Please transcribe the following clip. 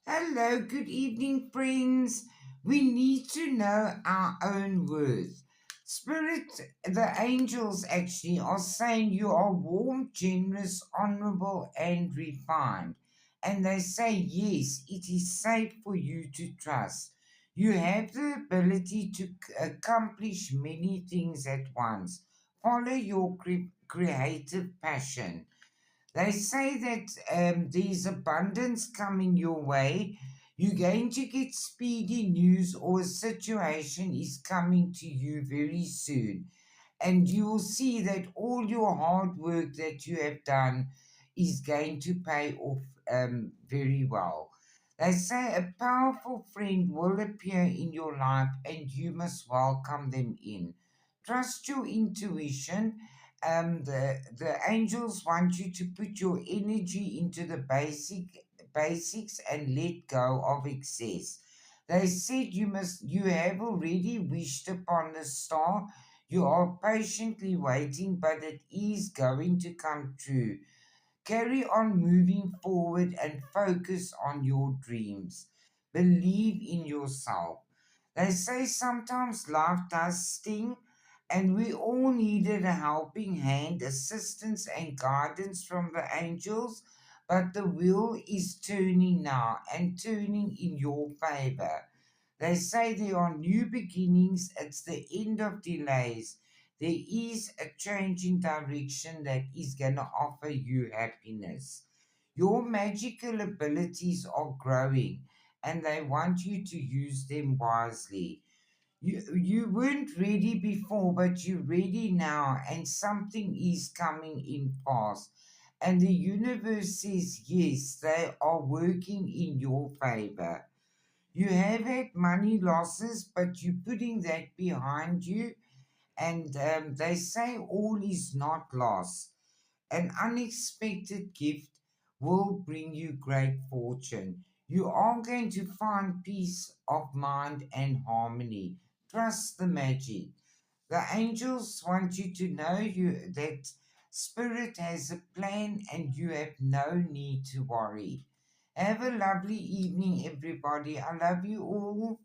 Hello, good evening, friends. We need to know our own worth. Spirit, the angels actually are saying you are warm, generous, honorable, and refined. And they say, yes, it is safe for you to trust. You have the ability to accomplish many things at once. Follow your creative passion. They say that there's abundance coming your way. You're going to get speedy news, or a situation is coming to you very soon. And you will see that all your hard work that you have done is going to pay off very well. They say a powerful friend will appear in your life and you must welcome them in. Trust your intuition. The angels want you to put your energy into the basics and let go of excess. They said you have already wished upon the star. You are patiently waiting, but it is going to come true. Carry on moving forward and focus on your dreams. Believe in yourself. They say sometimes life does sting, and we all needed a helping hand, assistance, and guidance from the angels. But the wheel is turning now and turning in your favor. They say there are new beginnings, it's the end of delays. There is a change in direction that is going to offer you happiness. Your magical abilities are growing and they want you to use them wisely. You weren't ready before, but you're ready now, and something is coming in fast. And the universe says, yes, they are working in your favor. You have had money losses, but you're putting that behind you, and they say all is not lost. An unexpected gift will bring you great fortune. You are going to find peace of mind and harmony. Trust the magic. The angels want you to know you that spirit has a plan and you have no need to worry. Have a lovely evening, everybody. I love you all.